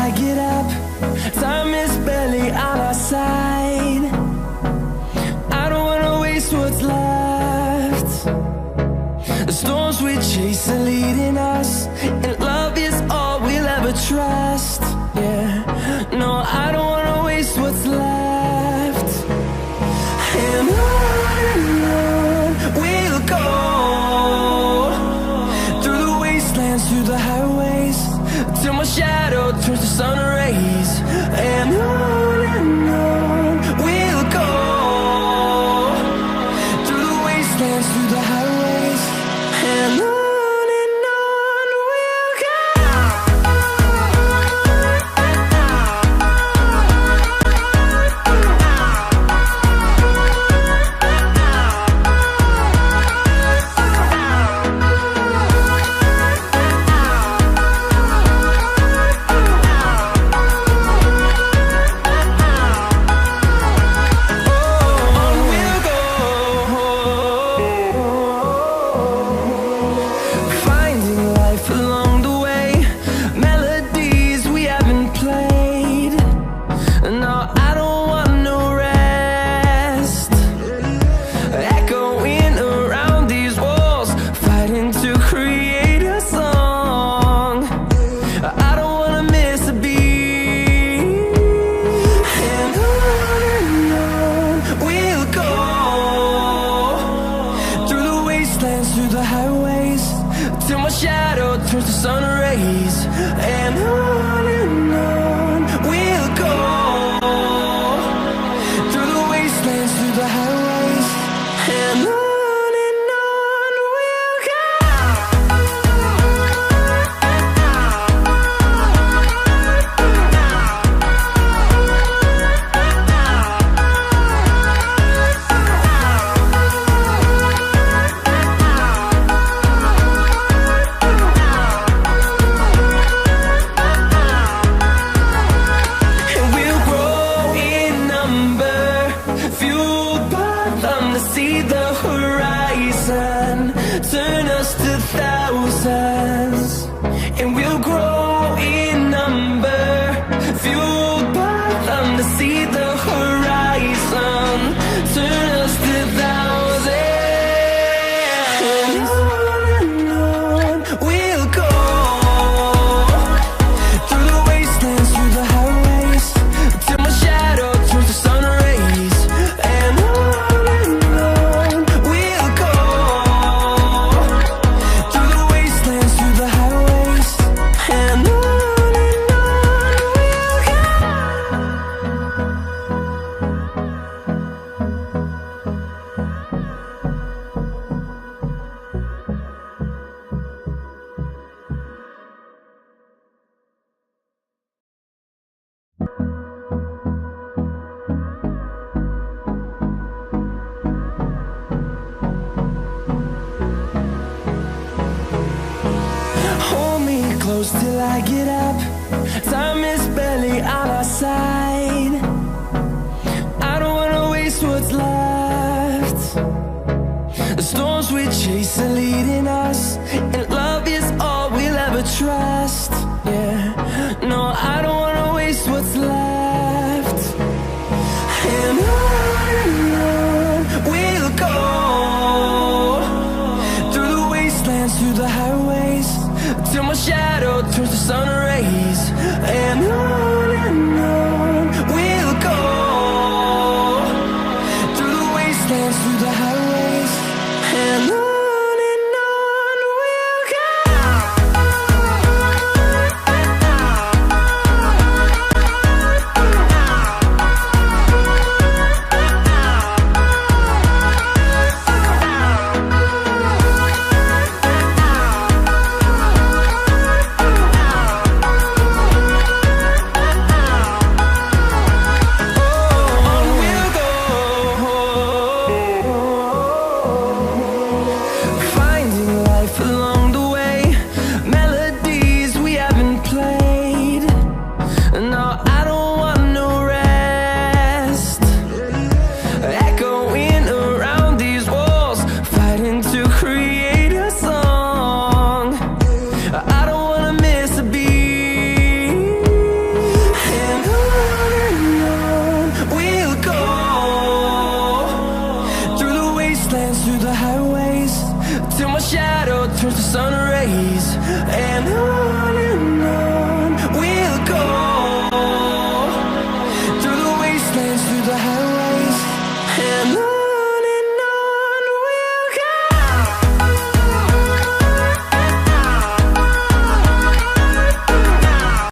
I get up. Time is barely on our side. I don't wanna waste what's left. The storms we chase are leading us, and love is all we'll ever trust. Yeah, no, I don't wanna waste what's left. And on we'll go, through the wastelands, through the highways, till my shadow turns to sun rays. And on we'll go, through the wastelands, through the highways, and on. Till I get up, time is barely on our side. I don't wanna waste what's left. The storms we chase are leading us, and love is all we'll ever trust. Yeah, no, I don't wanna waste what's left. And on we'll go, through the wastelands, through the highways, till my shadow turns to sun rays. And on